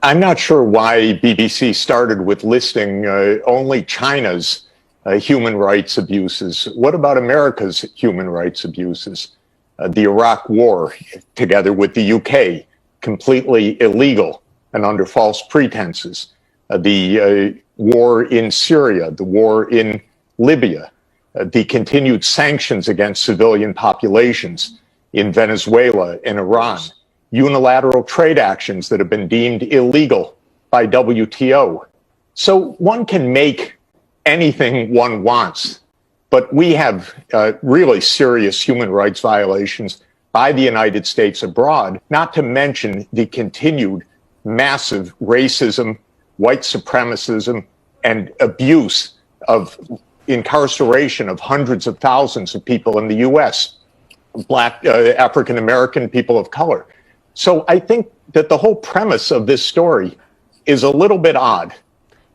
I'm not sure why BBC started with listing only China's human rights abuses. What about America's human rights abuses? The Iraq War, together with the UK, completely illegal and under false pretenses. The war in Syria, the war in Libya, the continued sanctions against civilian populations in Venezuela and Iran, unilateral trade actions that have been deemed illegal by WTO. So one can make anything one wants, but we have really serious human rights violations by the United States abroad, not to mention the continued massive racism, white supremacism, and abuse of incarceration of hundreds of thousands of people in the U.S., Black, African American, people of color. So I think that the whole premise of this story is a little bit odd,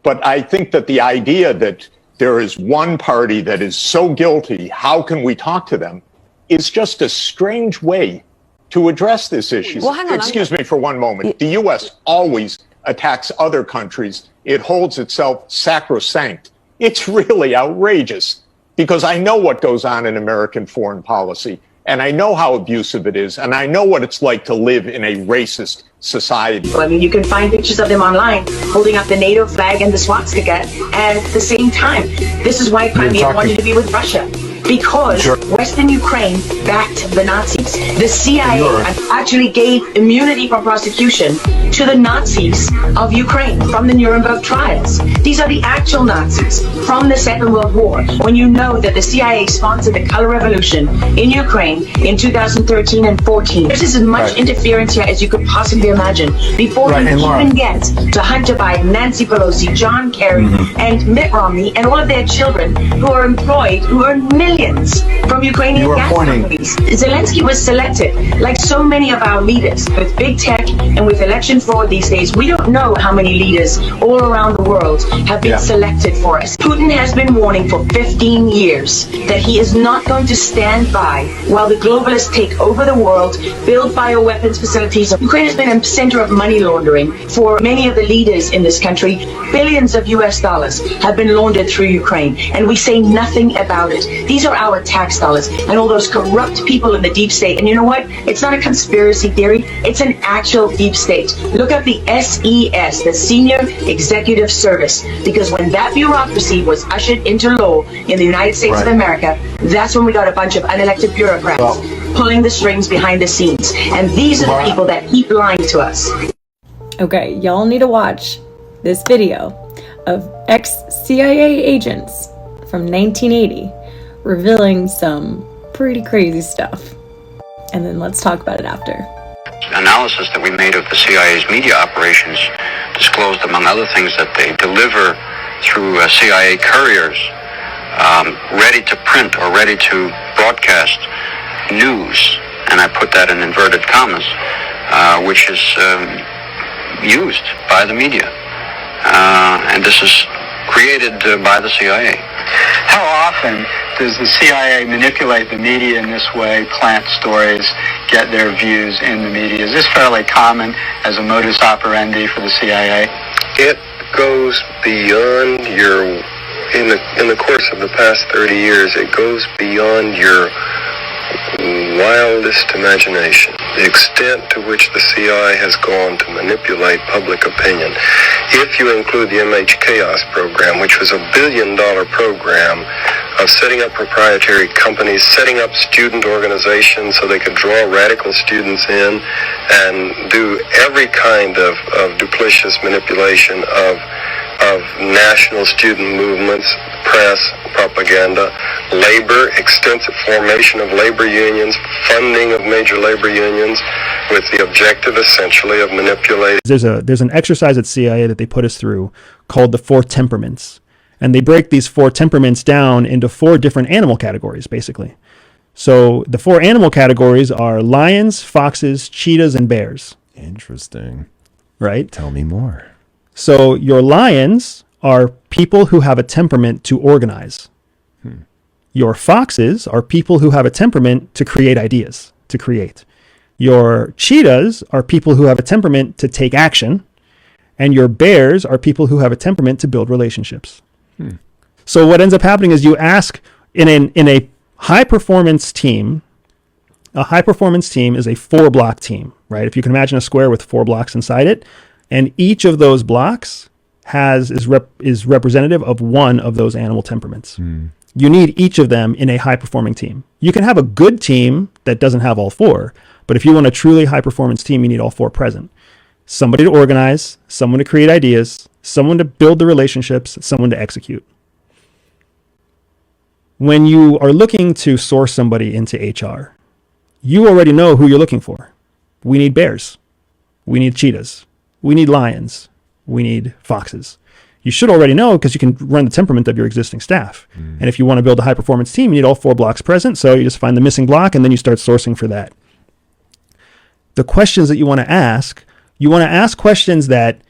but I think that the idea that there is one party that is so guilty, how can we talk to them, is just a strange way to address this issue. Well, hang on, excuse me for one moment. The U.S. always attacks other countries. It holds itself sacrosanct. It's really outrageous because I know what goes on in American foreign policy. And I know how abusive it is, and I know what it's like to live in a racist society. I mean, you can find pictures of them online holding up the NATO flag and the swastika, and at the same time, this is why Crimea wanted to be with Russia. Because Western Ukraine backed the Nazis. The CIA actually gave immunity from prosecution to the Nazis of Ukraine from the Nuremberg trials. These are the actual Nazis from the Second World War. When you know that the CIA sponsored the color revolution in Ukraine in 2013 and 14. There's as much interference here as you could possibly imagine before you even get to Hunter Biden, Nancy Pelosi, John Kerry, and Mitt Romney, and all of their children who are employed, who earn millions from Ukrainian gas companies. Zelensky was selected, like so many of our leaders, with big tech and with election fraud these days. We don't know how many leaders all around the world have been selected for us. Putin has been warning for 15 years that he is not going to stand by while the globalists take over the world, build bioweapons facilities. Ukraine has been a center of money laundering for many of the leaders in this country. Billions of US dollars have been laundered through Ukraine, and we say nothing about it. These are our tax dollars and all those corrupt people in the deep state. And you know what? It's not a conspiracy theory. It's an actual deep state. Look up the SES, the Senior Executive Service, because when that bureaucracy was ushered into law in the United States of America, that's when we got a bunch of unelected bureaucrats pulling the strings behind the scenes. And these are the people that keep lying to us. Okay, y'all need to watch this video of ex-CIA agents from 1980 revealing some pretty crazy stuff. And then let's talk about it after. Analysis that we made of the CIA's media operations disclosed, among other things, that they deliver through CIA couriers ready to print or ready to broadcast news, and I put that in inverted commas, which is used by the media. And this is created by the CIA. How often does the CIA manipulate the media in this way, plant stories, get their views in the media? Is this fairly common as a modus operandi for the CIA? It goes beyond your, in the course of the past 30 years, it goes beyond your wildest imagination. The extent to which the CIA has gone to manipulate public opinion. If you include the MH Chaos program, which was $1 billion program of setting up proprietary companies, setting up student organizations so they could draw radical students in and do every kind of duplicitous manipulation of national student movements, press, propaganda, labor, extensive formation of labor unions, funding of major labor unions, with the objective essentially of manipulating. There's an exercise at CIA that they put us through called the 4 temperaments. And they break these 4 temperaments down into 4 different animal categories, basically. So the 4 animal categories are lions, foxes, cheetahs, and bears. Interesting. Right? Tell me more. So your lions are people who have a temperament to organize. Your foxes are people who have a temperament to create ideas, to create. Your cheetahs are people who have a temperament to take action. And your bears are people who have a temperament to build relationships. So what ends up happening is you ask in a high performance team. A high performance team is a 4-block team, right? If you can imagine a square with 4 blocks inside it, and each of those blocks is representative of one of those animal temperaments. You need each of them in a high performing team. You can have a good team that doesn't have all 4, but if you want a truly high performance team, you need all 4 present. Somebody to organize, someone to create ideas, someone to build the relationships, someone to execute. When you are looking to source somebody into HR, you already know who you're looking for. We need bears. We need cheetahs. We need lions. We need foxes. You should already know because you can run the temperament of your existing staff. And if you want to build a high performance team, you need all 4 blocks present. So you just find the missing block and then you start sourcing for that. The questions that you want to ask questions that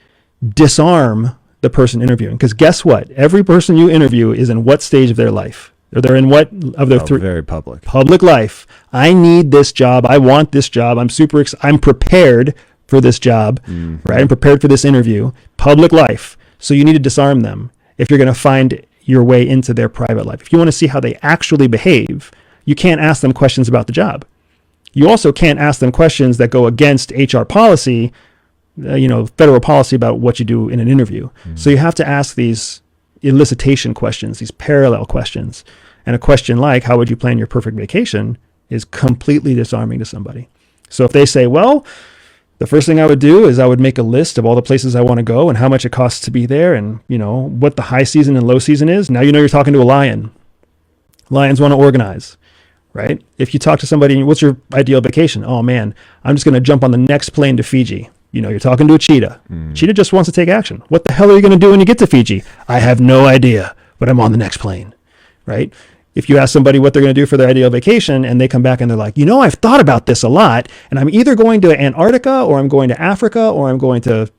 disarm the person interviewing. Because guess what? Every person you interview is in what stage of their life? Or they're in what of their very public life. I need this job. I want this job. I'm prepared for this job, right? I'm prepared for this interview. Public life. So you need to disarm them if you're going to find your way into their private life. If you want to see how they actually behave, you can't ask them questions about the job. You also can't ask them questions that go against HR policy, federal policy about what you do in an interview. So you have to ask these elicitation questions, these parallel questions. And a question like, how would you plan your perfect vacation, is completely disarming to somebody. So if they say, well, the first thing I would do is I would make a list of all the places I want to go and how much it costs to be there and, what the high season and low season is. Now you're talking to a lion. Lions want to organize, right? If you talk to somebody, what's your ideal vacation? Oh man, I'm just going to jump on the next plane to Fiji. You're talking to a cheetah. Cheetah just wants to take action. What the hell are you going to do when you get to Fiji? I have no idea, but I'm on the next plane, right? If you ask somebody what they're going to do for their ideal vacation and they come back and they're like, I've thought about this a lot and I'm either going to Antarctica or I'm going to Africa or I'm going to,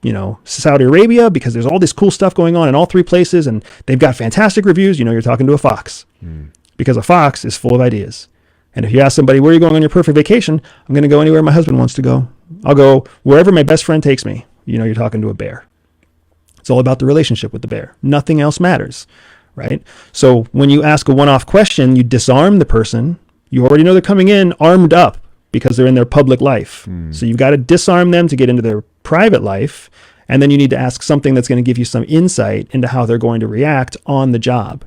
Saudi Arabia because there's all this cool stuff going on in all 3 places and they've got fantastic reviews, you're talking to a fox because a fox is full of ideas. And if you ask somebody, where are you going on your perfect vacation? I'm going to go anywhere my husband wants to go. I'll go wherever my best friend takes me. You're talking to a bear. It's all about the relationship with the bear. Nothing else matters, right? So when you ask a one-off question, you disarm the person. You already know they're coming in armed up because they're in their public life. So you've got to disarm them to get into their private life. And then you need to ask something that's going to give you some insight into how they're going to react on the job.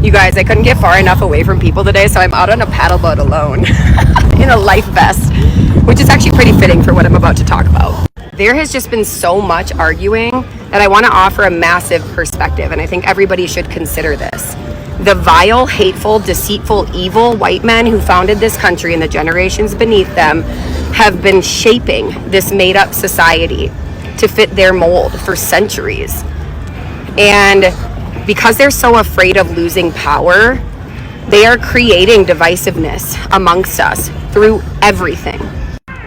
You guys, I couldn't get far enough away from people today, so I'm out on a paddle boat alone in a life vest, which is actually pretty fitting for what I'm about to talk about. There has just been so much arguing that I want to offer a massive perspective, and I think everybody should consider this. The vile, hateful, deceitful, evil white men who founded this country and the generations beneath them have been shaping this made-up society to fit their mold for centuries. And because they're so afraid of losing power, they are creating divisiveness amongst us through everything.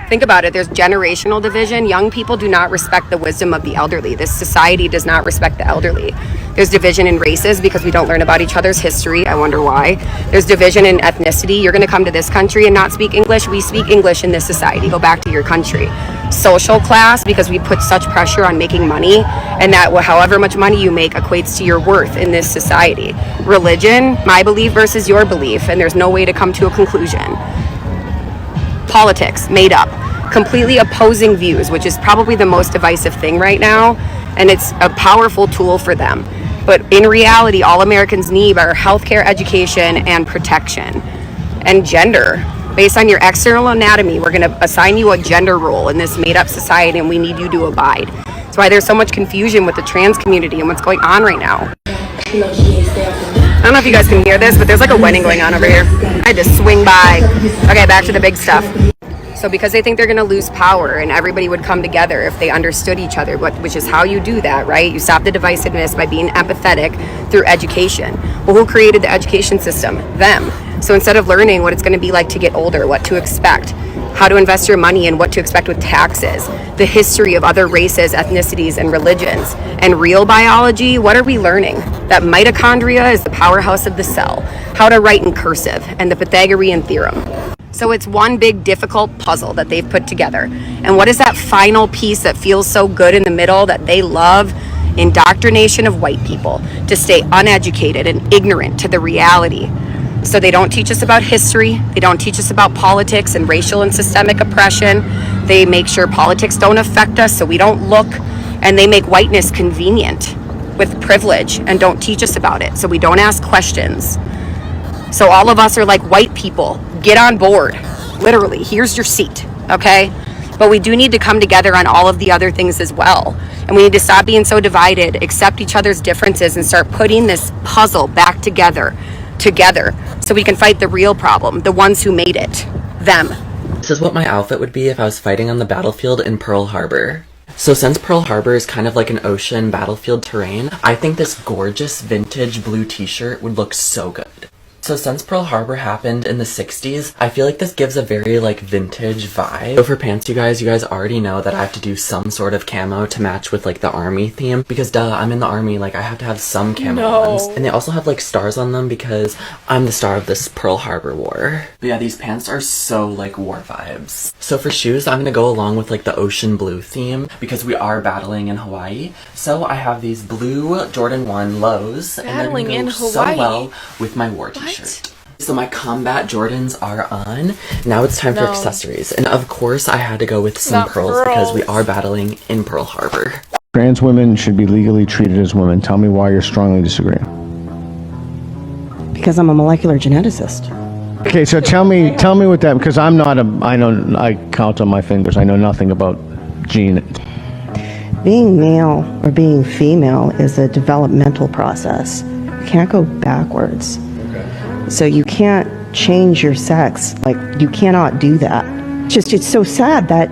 Think about it. There's generational division. Young people do not respect the wisdom of the elderly. This society does not respect the elderly. There's division in races because we don't learn about each other's history. I wonder why. There's division in ethnicity. You're going to come to this country and not speak English. We speak English in this society. Go back to your country. Social class, because we put such pressure on making money, and that however much money you make equates to your worth in this society. Religion, my belief versus your belief, and there's no way to come to a conclusion. Politics, made up. Completely opposing views, which is probably the most divisive thing right now, and it's a powerful tool for them. But in reality, all Americans need are healthcare, education, and protection. And gender. Based on your external anatomy, we're going to assign you a gender role in this made-up society, and we need you to abide. That's why there's so much confusion with the trans community and what's going on right now. I don't know if you guys can hear this, but there's like a wedding going on over here. I had to swing by. Okay, back to the big stuff. So because they think they're going to lose power and everybody would come together if they understood each other, which is how you do that, right? You stop the divisiveness by being empathetic through education. Well, who created the education system? Them. So instead of learning what it's going to be like to get older, what to expect, how to invest your money and what to expect with taxes, the history of other races, ethnicities, and religions, and real biology, what are we learning? That mitochondria is the powerhouse of the cell, how to write in cursive, and the Pythagorean theorem. So it's one big difficult puzzle that they've put together. And what is that final piece that feels so good in the middle that they love? Indoctrination of white people to stay uneducated and ignorant to the reality. So they don't teach us about history. They don't teach us about politics and racial and systemic oppression. They make sure politics don't affect us so we don't look. And they make whiteness convenient with privilege and don't teach us about it. So we don't ask questions. So all of us are like, white people, get on board. Literally, here's your seat, okay? But we do need to come together on all of the other things as well. And we need to stop being so divided, accept each other's differences, and start putting this puzzle back together, so we can fight the real problem, the ones who made it, them. This is what my outfit would be if I was fighting on the battlefield in Pearl Harbor. So since Pearl Harbor is kind of like an ocean battlefield terrain, I think this gorgeous vintage blue t-shirt would look so good. So since Pearl Harbor happened in the 60s, I feel like this gives a very like vintage vibe. So for pants, you guys already know that I have to do some sort of camo to match with like the army theme, because duh, I'm in the army, like I have to have some camo ones. And they also have like stars on them because I'm the star of this Pearl Harbor war. But yeah, these pants are so like war vibes. So for shoes, I'm gonna go along with like the ocean blue theme because we are battling in Hawaii. So I have these blue Jordan 1 lows, and they're gonna go so well with my war t-shirt. So my combat Jordans are on. Now it's time for accessories. And of course I had to go with some pearls because we are battling in Pearl Harbor. Trans women should be legally treated as women. Tell me why you're strongly disagreeing. Because I'm a molecular geneticist. Okay, so tell me what that, because I count on my fingers. I know nothing about gene. Being male or being female is a developmental process. You can't go backwards. So you can't change your sex. Like, you cannot do that. It's so sad that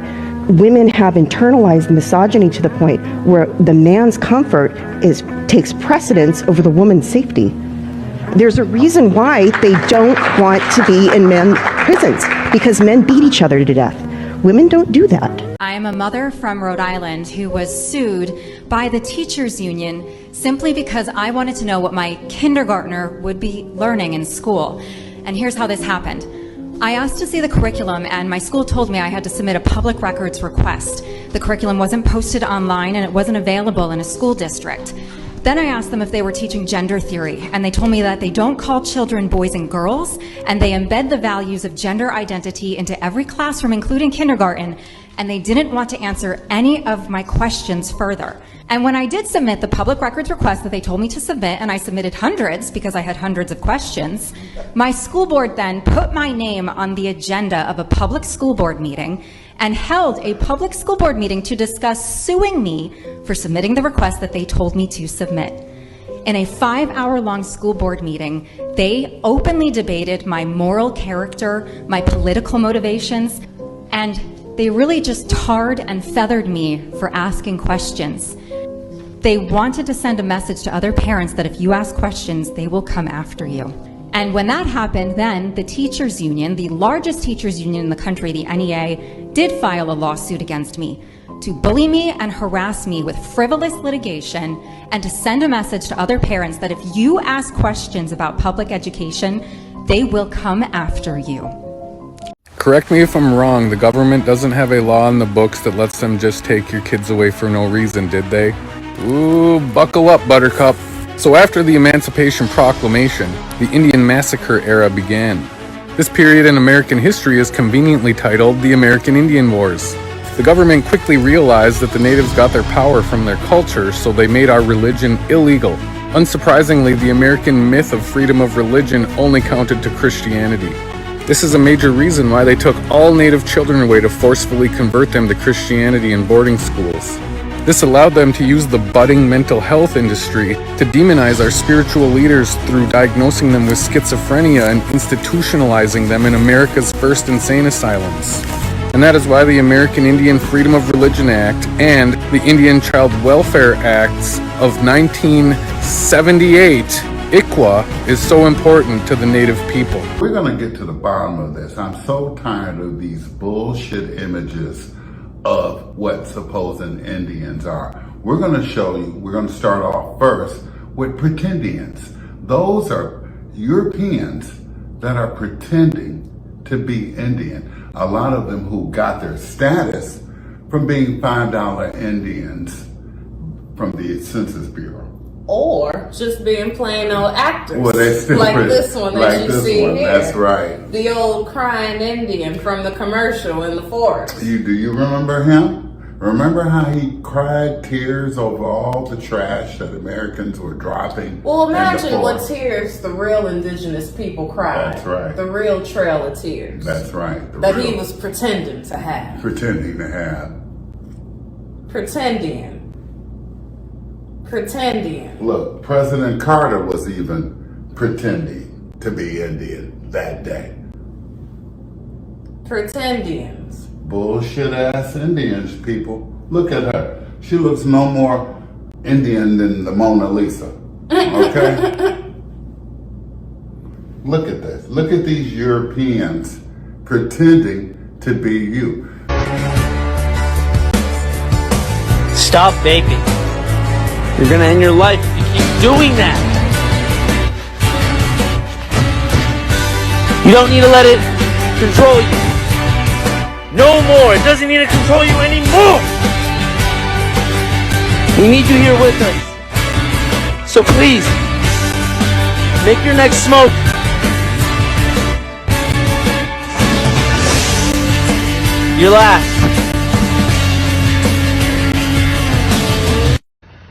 women have internalized misogyny to the point where the man's comfort takes precedence over the woman's safety. There's a reason why they don't want to be in men's prisons, because men beat each other to death. Women don't do that. I am a mother from Rhode Island who was sued by the teachers union simply because I wanted to know what my kindergartner would be learning in school. And here's how this happened. I asked to see the curriculum, and my school told me I had to submit a public records request. The curriculum wasn't posted online and it wasn't available in a school district. Then I asked them if they were teaching gender theory, and they told me that they don't call children boys and girls, and they embed the values of gender identity into every classroom, including kindergarten, and they didn't want to answer any of my questions further. And when I did submit the public records request that they told me to submit, and I submitted hundreds because I had hundreds of questions, my school board then put my name on the agenda of a public school board meeting and held a public school board meeting to discuss suing me for submitting the request that they told me to submit. In a 5-hour-long school board meeting, they openly debated my moral character, my political motivations, and they really just tarred and feathered me for asking questions. They wanted to send a message to other parents that if you ask questions, they will come after you. And when that happened, then the teachers union, the largest teachers union in the country, the NEA, did file a lawsuit against me to bully me and harass me with frivolous litigation, and to send a message to other parents that if you ask questions about public education, they will come after you. Correct me if I'm wrong, the government doesn't have a law in the books that lets them just take your kids away for no reason, did they? Ooh, buckle up, Buttercup. So after the Emancipation Proclamation, the Indian Massacre era began. This period in American history is conveniently titled the American Indian Wars. The government quickly realized that the natives got their power from their culture, so they made our religion illegal. Unsurprisingly, the American myth of freedom of religion only counted to Christianity. This is a major reason why they took all native children away to forcefully convert them to Christianity in boarding schools. This allowed them to use the budding mental health industry to demonize our spiritual leaders through diagnosing them with schizophrenia and institutionalizing them in America's first insane asylums. And that is why the American Indian Freedom of Religion Act and the Indian Child Welfare Acts of 1978, ICWA, is so important to the native people. We're going to get to the bottom of this. I'm so tired of these bullshit images of what supposing Indians are. We're going to show you, we're going to start off first with pretendians. Those are Europeans that are pretending to be Indian. A lot of them who got their status from being $5 Indians from the Census Bureau. Or just being plain old actors. Well, they still like pretty, this one that like you this see one. here. That's right. The old crying Indian from the commercial in the forest. Do you remember him? Remember how he cried tears over all the trash that Americans were dropping? Well, in the imagine what forest? tears the real indigenous people cried. That's right. The real trail of tears. That's right. That he was pretending to have. Pretending to have. Pretending. Look, President Carter was even pretending to be Indian that day. Pretendians. Bullshit ass Indians, people. Look at her. She looks no more Indian than the Mona Lisa. Okay? Look at this. Look at these Europeans pretending to be you. Stop vaping. You're gonna end your life if you keep doing that. You don't need to let it control you. No more. It doesn't need to control you anymore. We need you here with us. So please, make your next smoke your last.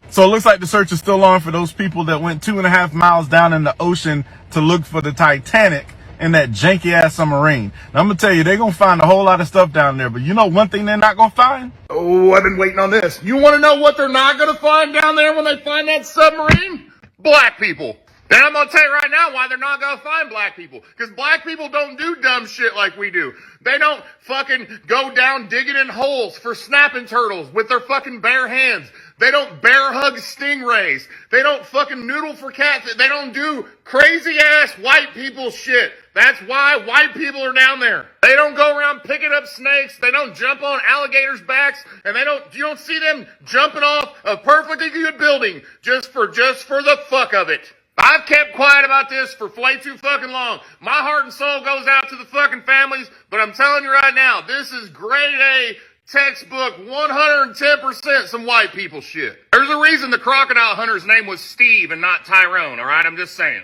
So it looks like the search is still on for those people that went 2.5 miles down in the ocean to look for the Titanic in that janky ass submarine. Now I'm gonna tell you, they're gonna find a whole lot of stuff down there, but you know one thing they're not gonna find? Oh, I've been waiting on this. You wanna know what they're not gonna find down there when they find that submarine? Black people. And I'm gonna tell you right now why they're not gonna find black people. Because black people don't do dumb shit like we do. They don't fucking go down digging in holes for snapping turtles with their fucking bare hands. They don't bear hug stingrays. They don't fucking noodle for cats. They don't do crazy ass white people shit. That's why white people are down there. They don't go around picking up snakes. They don't jump on alligators' backs, and you don't see them jumping off a perfectly good building just for the fuck of it. I've kept quiet about this for way too fucking long. My heart and soul goes out to the fucking families, but I'm telling you right now, this is grade A textbook 110% some white people shit. There's a reason the crocodile hunter's name was Steve and not Tyrone, alright? I'm just saying.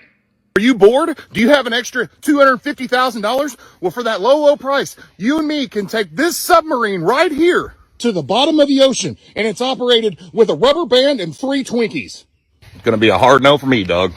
Are you bored? Do you have an extra $250,000? Well, for that low price, you and me can take this submarine right here to the bottom of the ocean, and it's operated with a rubber band and 3 Twinkies. It's gonna be a hard no for me, Doug.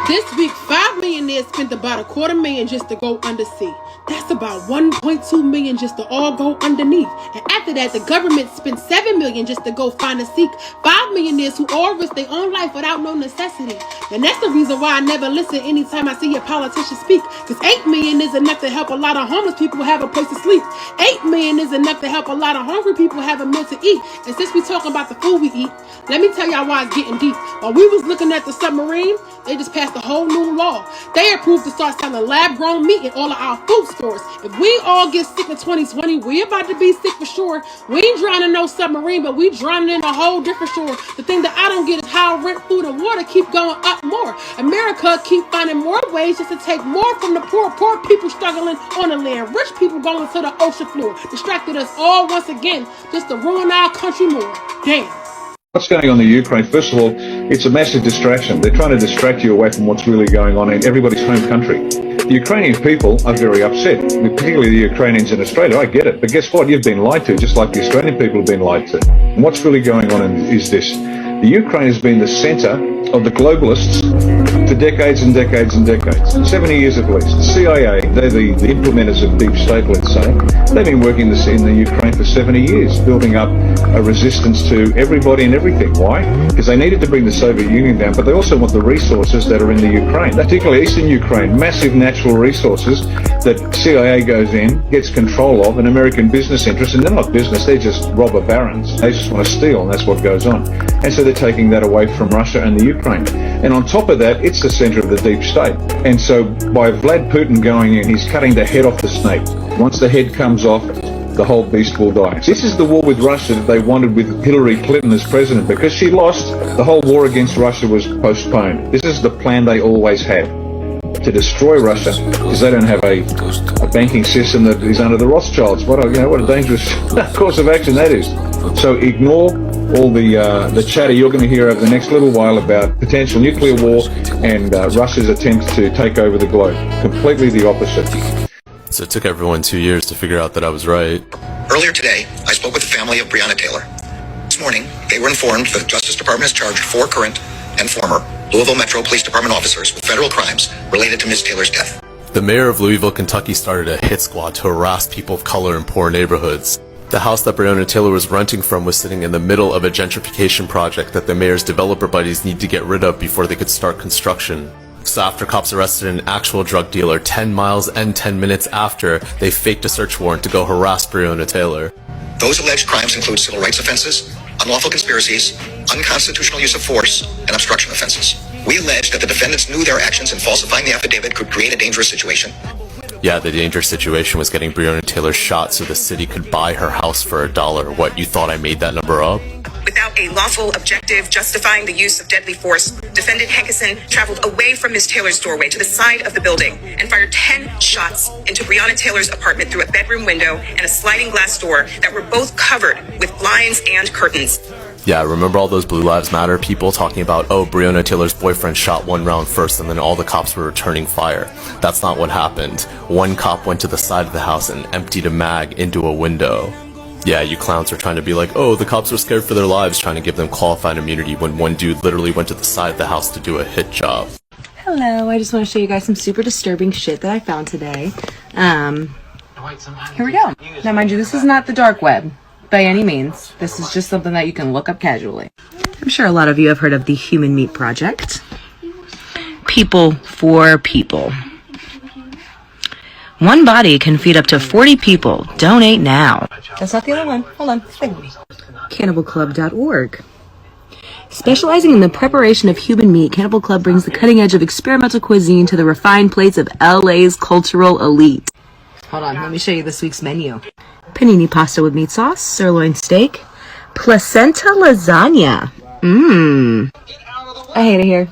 This week, 5 millionaires spent about $250,000 just to go undersea. That's about $1.2 million just to all go underneath. And after that, the government spent $7 million just to go find and seek 5 millionaires who all risk their own life without no necessity. And that's the reason why I never listen anytime I see a politician speak. Because $8 million is enough to help a lot of homeless people have a place to sleep. $8 million is enough to help a lot of hungry people have a meal to eat. And since we talking about the food we eat, let me tell y'all why it's getting deep. While we was looking at the submarine, they just passed a whole new law. They approved to start selling lab-grown meat in all of our food stores. If we all get sick in 2020, we about to be sick for sure. We ain't drowning in no submarine, but we drowning in a whole different shore. The thing that I don't get is how rent, food, and water keep going up more. America keep finding more ways just to take more from the poor people struggling on the land. Rich people going to the ocean floor. Distracted us all once again just to ruin our country more. Damn. What's going on in the Ukraine? First of all, it's a massive distraction. They're trying to distract you away from what's really going on in everybody's home country. The Ukrainian people are very upset, particularly the Ukrainians in Australia. I get it. But guess what? You've been lied to, just like the Australian people have been lied to. And what's really going on is this. The Ukraine has been the center of the globalists for decades and decades and decades. 70 years at least. The CIA, they're the implementers of deep state, let's say. They've been working in the Ukraine for 70 years, building up a resistance to everybody and everything. Why? Because they needed to bring the Soviet Union down, but they also want the resources that are in the Ukraine, particularly eastern Ukraine, massive natural resources that CIA goes in, gets control of, and American business interests, and they're not business, they're just robber barons. They just want to steal, and that's what goes on. And so they're taking that away from Russia and the Ukraine. And on top of that, it's the center of the deep state. And so by Vlad Putin going in, he's cutting the head off the snake. Once the head comes off, the whole beast will die. This is the war with Russia that they wanted with Hillary Clinton as president. Because she lost, the whole war against Russia was postponed. This is the plan they always had. to destroy Russia because they don't have a banking system that is under the Rothschilds. What a dangerous course of action that is. So ignore all the chatter you're going to hear over the next little while about potential nuclear war and Russia's attempts to take over the globe. Completely the opposite. So it took everyone 2 years to figure out that I was right. Earlier today, I spoke with the family of Breonna Taylor. This morning, they were informed that the Justice Department has charged 4 current and former Louisville Metro Police Department officers with federal crimes related to Ms. Taylor's death. The mayor of Louisville, Kentucky started a hit squad to harass people of color in poor neighborhoods. The house that Breonna Taylor was renting from was sitting in the middle of a gentrification project that the mayor's developer buddies need to get rid of before they could start construction. So after cops arrested an actual drug dealer 10 miles and 10 minutes after, they faked a search warrant to go harass Breonna Taylor. Those alleged crimes include civil rights offenses, unlawful conspiracies, unconstitutional use of force, and obstruction offenses. We allege that the defendants knew their actions in falsifying the affidavit could create a dangerous situation. Yeah, the dangerous situation was getting Breonna Taylor shot so the city could buy her house for $1. What, you thought I made that number up? Without a lawful objective justifying the use of deadly force, defendant Hankerson traveled away from Ms. Taylor's doorway to the side of the building and fired 10 shots into Breonna Taylor's apartment through a bedroom window and a sliding glass door that were both covered with blinds and curtains. Yeah, remember all those Blue Lives Matter people talking about, oh, Breonna Taylor's boyfriend shot 1 round first and then all the cops were returning fire. That's not what happened. One cop went to the side of the house and emptied a mag into a window. Yeah, you clowns are trying to be like, oh, the cops were scared for their lives, trying to give them qualified immunity when one dude literally went to the side of the house to do a hit job. Hello, I just want to show you guys some super disturbing shit that I found today. Here we go. Now, mind you, this is not the dark web by any means. This is just something that you can look up casually. I'm sure a lot of you have heard of the Human Meat Project. People for people. One body can feed up to 40 people. Donate now. That's not the other one. Hold on. CannibalClub.org. Specializing in the preparation of human meat, Cannibal Club brings the cutting edge of experimental cuisine to the refined plates of LA's cultural elite. Hold on, let me show you this week's menu. Panini pasta with meat sauce, sirloin steak, placenta lasagna. I hate it here.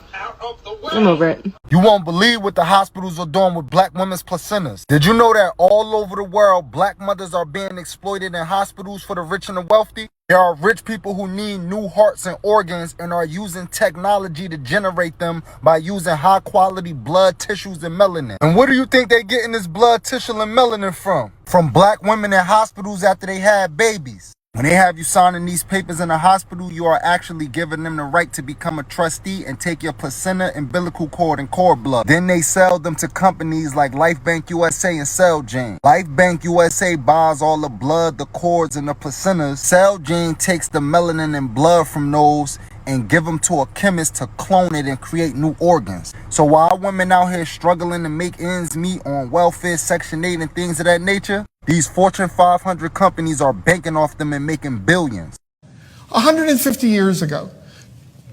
I'm over it. You won't believe what the hospitals are doing with black women's placentas. Did you know that all over the world, black mothers are being exploited in hospitals for the rich and the wealthy? There are rich people who need new hearts and organs and are using technology to generate them by using high quality blood tissues and melanin. And where do you think they're getting this blood tissue and melanin from? From black women in hospitals after they had babies. When they have you signing these papers in a hospital, you are actually giving them the right to become a trustee and take your placenta, umbilical cord, and cord blood. Then they sell them to companies like Life Bank USA and Celgene. Life Bank USA buys all the blood, the cords, and the placentas. Celgene takes the melanin and blood from those and give them to a chemist to clone it and create new organs. So while women out here struggling to make ends meet on welfare, Section 8, and things of that nature, these Fortune 500 companies are banking off them and making billions. 150 years ago,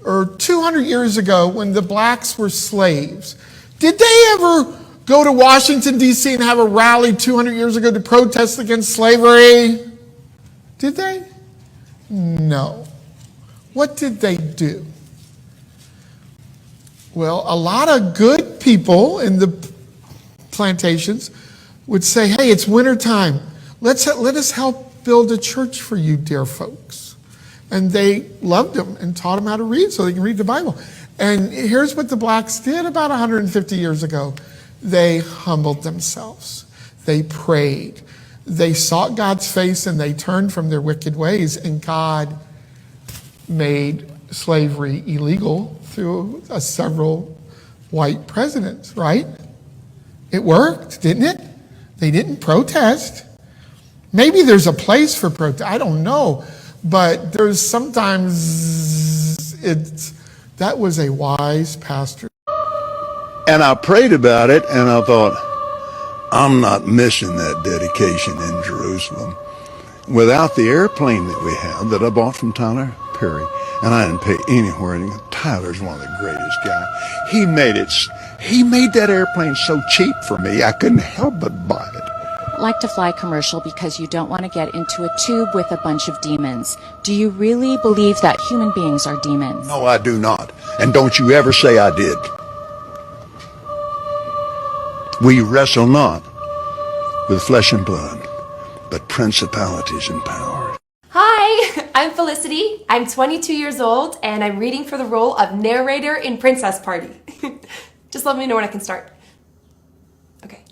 or 200 years ago, when the blacks were slaves, did they ever go to Washington, D.C. and have a rally 200 years ago to protest against slavery? Did they? No. What did they do? Well, a lot of good people in the plantations would say, hey, it's wintertime. Let us help build a church for you, dear folks. And they loved them and taught them how to read so they can read the Bible. And here's what the blacks did about 150 years ago. They humbled themselves. They prayed. They sought God's face and they turned from their wicked ways. And God made slavery illegal through several white presidents, right? It worked, didn't it? They didn't protest. Maybe there's a place for protest. I don't know. But there's sometimes that was a wise pastor. And I prayed about it and I thought, I'm not missing that dedication in Jerusalem. Without the airplane that we have that I bought from Tyler Perry, and I didn't pay anywhere. And Tyler's one of the greatest guys. He made that airplane so cheap for me, I couldn't help but buy it. Like to fly commercial because you don't want to get into a tube with a bunch of demons. Do you really believe that human beings are demons? No, I do not. And don't you ever say I did. We wrestle not with flesh and blood, but principalities and powers. Hi, I'm Felicity. I'm 22 years old, and I'm reading for the role of narrator in Princess Party. Just let me know when I can start. Okay.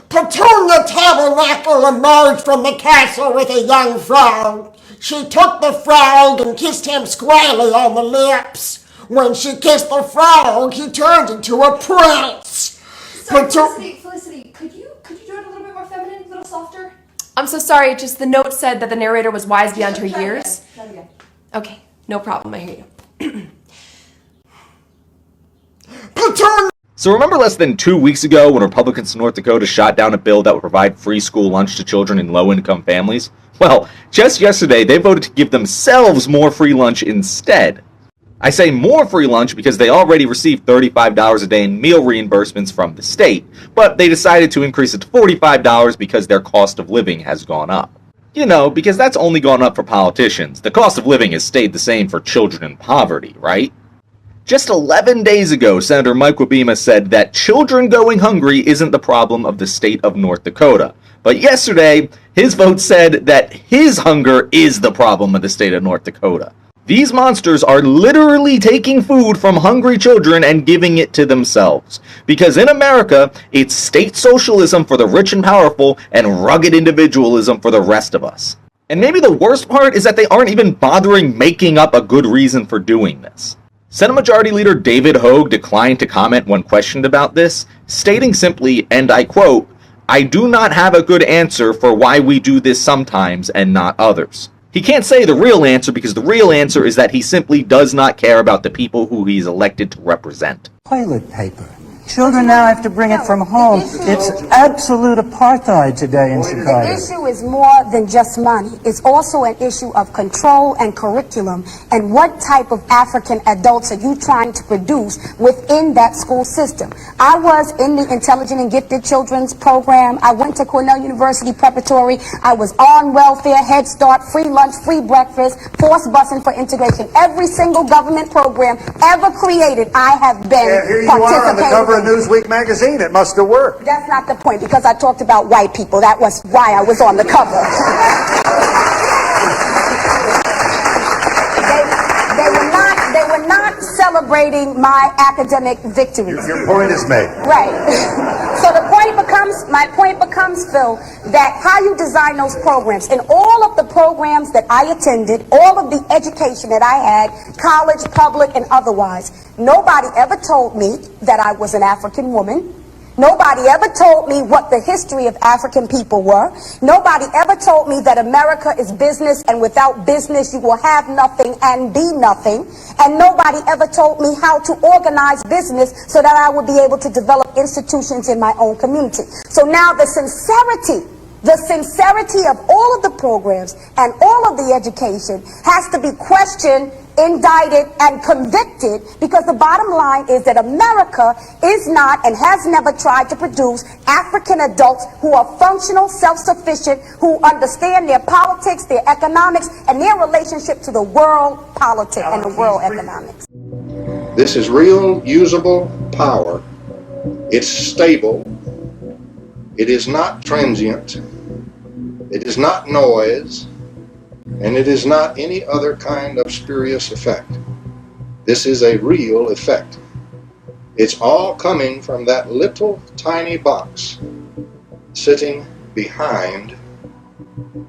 Petunia Tabernacle emerged from the castle with a young frog. She took the frog and kissed him squarely on the lips. When she kissed the frog, he turned into a prince. Sorry, Felicity, could you do it a little bit more feminine, a little softer? I'm so sorry, just the note said that the narrator was wise beyond her years. Try it again. Okay, no problem, I hear you. So remember less than 2 weeks ago when Republicans in North Dakota shot down a bill that would provide free school lunch to children in low-income families? Well, just yesterday they voted to give themselves more free lunch instead. I say more free lunch because they already received $35 a day in meal reimbursements from the state, but they decided to increase it to $45 because their cost of living has gone up. You know, because that's only gone up for politicians. The cost of living has stayed the same for children in poverty, right? Just 11 days ago, Senator Mike Wabema said that children going hungry isn't the problem of the state of North Dakota. But yesterday, his vote said that his hunger is the problem of the state of North Dakota. These monsters are literally taking food from hungry children and giving it to themselves. Because in America, it's state socialism for the rich and powerful and rugged individualism for the rest of us. And maybe the worst part is that they aren't even bothering making up a good reason for doing this. Senate Majority Leader David Hogue declined to comment when questioned about this, stating simply, and I quote, "I do not have a good answer for why we do this sometimes and not others." He can't say the real answer because the real answer is that he simply does not care about the people who he's elected to represent. Toilet paper. Children now have to bring it from home. It's absolute apartheid today in Chicago. The issue is more than just money. It's also an issue of control and curriculum and what type of African adults are you trying to produce within that school system. I was in the Intelligent and Gifted Children's program. I went to Cornell University Preparatory. I was on welfare, Head Start, free lunch, free breakfast, forced busing for integration. Every single government program ever created, I have been participating. Newsweek magazine. It must have worked. That's not the point, because I talked about white people. That was why I was on the cover. They were not celebrating my academic victories. Your point is made. Right. So my point becomes, Phil, that how you design those programs. In all of the programs that I attended, all of the education that I had, college, public, and otherwise, nobody ever told me that I was an African woman. Nobody ever told me what the history of African people were. Nobody ever told me that America is business, and without business you will have nothing and be nothing. And nobody ever told me how to organize business so that I would be able to develop institutions in my own community. So now the sincerity of all of the programs and all of the education has to be questioned, indicted, and convicted, because the bottom line is that America is not and has never tried to produce African adults who are functional, self-sufficient, who understand their politics, their economics, and their relationship to the world politics and the world economics. This is real, usable power. It's stable. It is not transient. It is not noise. And it is not any other kind of spurious effect. This is a real effect. It's all coming from that little tiny box sitting behind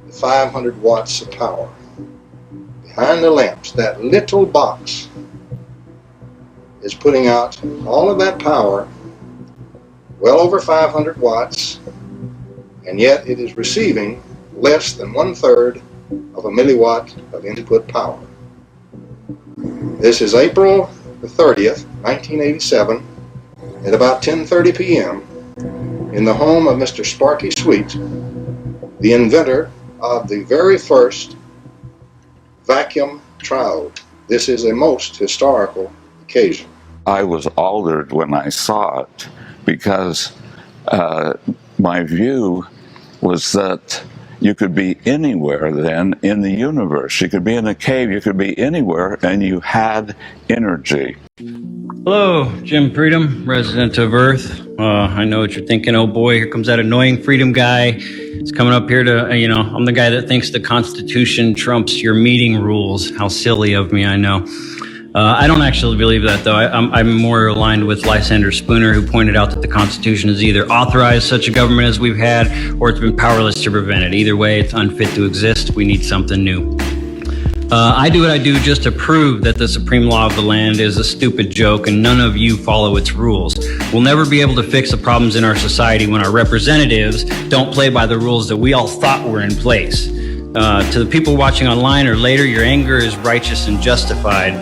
the 500 watts of power. Behind the lamps, that little box is putting out all of that power, well over 500 watts, and yet it is receiving less than 1/3 of a milliwatt of input power. This is April the 30th, 1987, at about 10:30 p.m. in the home of Mr. Sparky Sweet, the inventor of the very first vacuum triode. This is a most historical occasion. I was altered when I saw it because my view was that you could be anywhere then in the universe. You could be in a cave, you could be anywhere, and you had energy. Hello, Jim Freedom, resident of Earth. I know what you're thinking. Oh boy, here comes that annoying Freedom guy. He's coming up here to, I'm the guy that thinks the Constitution trumps your meeting rules. How silly of me, I know. I don't actually believe that, though. I'm more aligned with Lysander Spooner, who pointed out that the Constitution has either authorized such a government as we've had, or it's been powerless to prevent it. Either way, it's unfit to exist. We need something new. I do what I do just to prove that the supreme law of the land is a stupid joke and none of you follow its rules. We'll never be able to fix the problems in our society when our representatives don't play by the rules that we all thought were in place. To the people watching online or later, your anger is righteous and justified.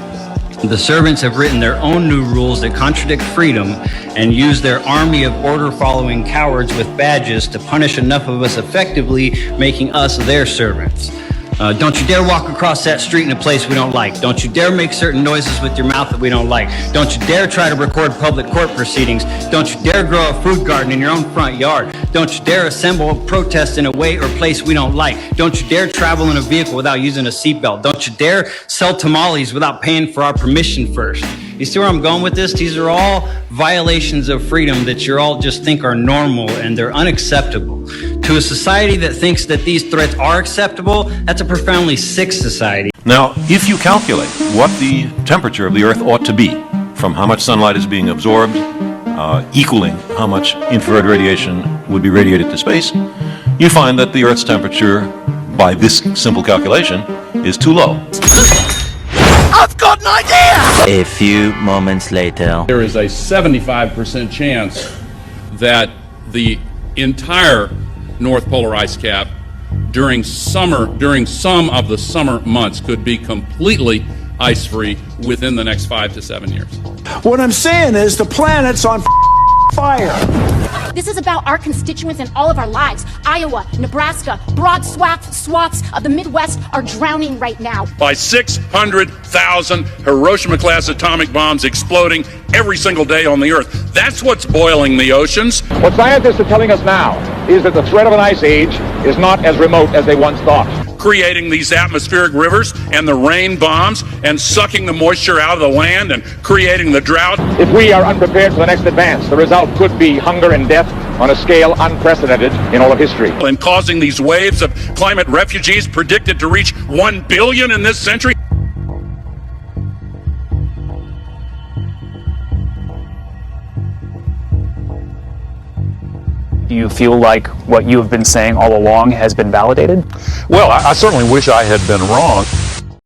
The servants have written their own new rules that contradict freedom and use their army of order-following cowards with badges to punish enough of us effectively, making us their servants. Don't you dare walk across that street in a place we don't like. Don't you dare make certain noises with your mouth that we don't like. Don't you dare try to record public court proceedings. Don't you dare grow a food garden in your own front yard. Don't you dare assemble a protest in a way or place we don't like. Don't you dare travel in a vehicle without using a seatbelt. Don't you dare sell tamales without paying for our permission first. You see where I'm going with this? These are all violations of freedom that you all just think are normal and they're unacceptable. To a society that thinks that these threats are acceptable, that's a profoundly sick society. Now, if you calculate what the temperature of the Earth ought to be from how much sunlight is being absorbed, equaling how much infrared radiation would be radiated to space, you find that the Earth's temperature, by this simple calculation, is too low. I've got an idea! A few moments later. There is a 75% chance that the entire North Polar ice cap during some of the summer months could be completely ice-free within the next 5 to 7 years. What I'm saying is the planet's on fire. This is about our constituents and all of our lives. Iowa, Nebraska, broad swaths of the Midwest are drowning right now. By 600,000 Hiroshima-class atomic bombs exploding every single day on the Earth. That's what's boiling the oceans. What scientists are telling us now is that the threat of an ice age is not as remote as they once thought. Creating these atmospheric rivers and the rain bombs and sucking the moisture out of the land and creating the drought. If we are unprepared for the next advance, the result could be hunger and death on a scale unprecedented in all of history. And causing these waves of climate refugees predicted to reach 1 billion in this century. Do you feel like what you have been saying all along has been validated? Well, I certainly wish I had been wrong.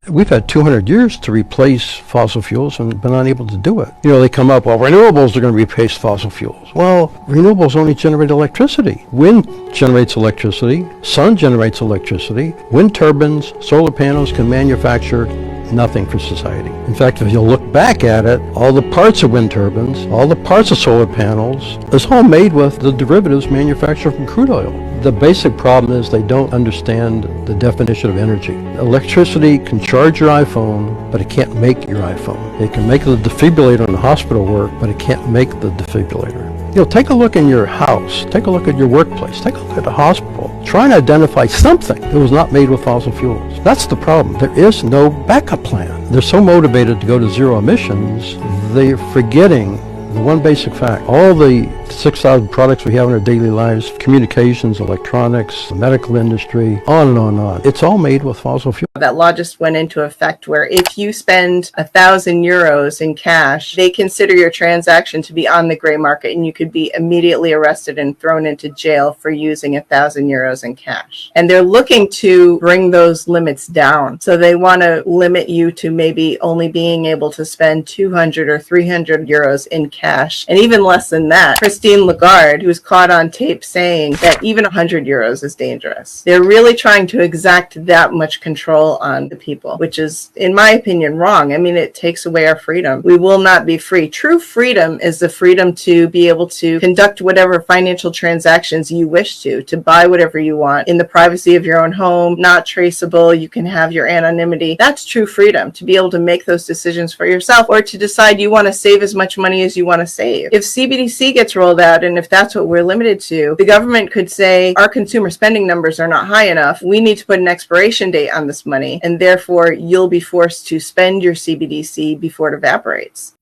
We've had 200 years to replace fossil fuels and been unable to do it. You know, they come up, well, renewables are going to replace fossil fuels. Well, renewables only generate electricity. Wind generates electricity, sun generates electricity, wind turbines, solar panels can manufacture nothing for society. In fact, if you look back at it, all the parts of wind turbines, all the parts of solar panels, it's all made with the derivatives manufactured from crude oil. The basic problem is they don't understand the definition of energy. Electricity can charge your iPhone, but it can't make your iPhone. It can make the defibrillator in the hospital work, but it can't make the defibrillator. You know, take a look in your house, take a look at your workplace, take a look at the hospital. Try and identify something that was not made with fossil fuels. That's the problem. There is no backup plan. They're so motivated to go to zero emissions, they're forgetting the one basic fact. All the 6,000 products we have in our daily lives, communications, electronics, the medical industry, on and on and on. It's all made with fossil fuel. That law just went into effect where if you spend 1,000 euros in cash, they consider your transaction to be on the gray market and you could be immediately arrested and thrown into jail for using 1,000 euros in cash. And they're looking to bring those limits down. So they want to limit you to maybe only being able to spend 200 or 300 euros in cash. And even less than that, Christine Lagarde, who was caught on tape saying that even 100 euros is dangerous. They're really trying to exact that much control on the people, which is, in my opinion, wrong. I mean, it takes away our freedom. We will not be free. True freedom is the freedom to be able to conduct whatever financial transactions you wish to buy whatever you want in the privacy of your own home, not traceable. You can have your anonymity. That's true freedom, to be able to make those decisions for yourself or to decide you want to save as much money as you want to save. If CBDC gets rolled out, and if that's what we're limited to, the government could say our consumer spending numbers are not high enough. We need to put an expiration date on this money, and therefore you'll be forced to spend your CBDC before it evaporates.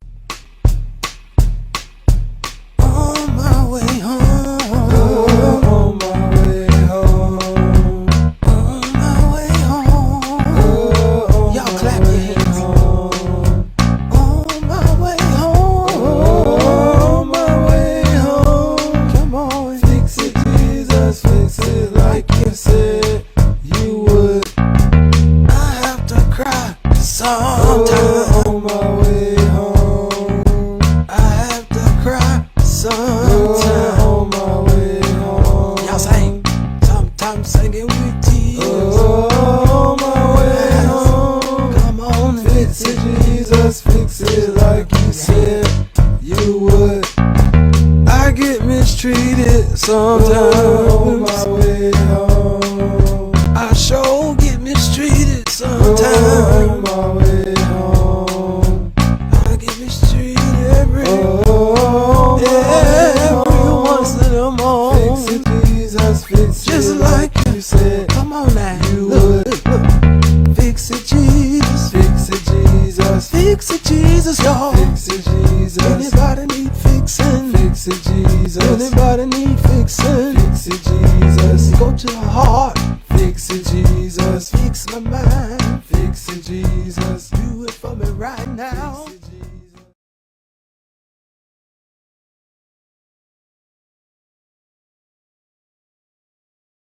Sometimes on my way home, I have to cry. Sometimes on my way home, y'all sing. Sometimes singing with tears. On my way home, come on and fix it, Jesus, fix it like you said you would. I get mistreated sometimes on my way home. I sure get mistreated sometimes on my way home. I get mistreated every once in a moment. Fix it, Jesus, fix just it like you said. Come on now, you would. Fix it, Jesus, fix it, Jesus, fix it, Jesus, y'all. Fix it, Jesus. Anybody need fixing? Fix it, Jesus. Anybody need fixing? Fix it, Jesus. Go to the heart. Fix it, Jesus.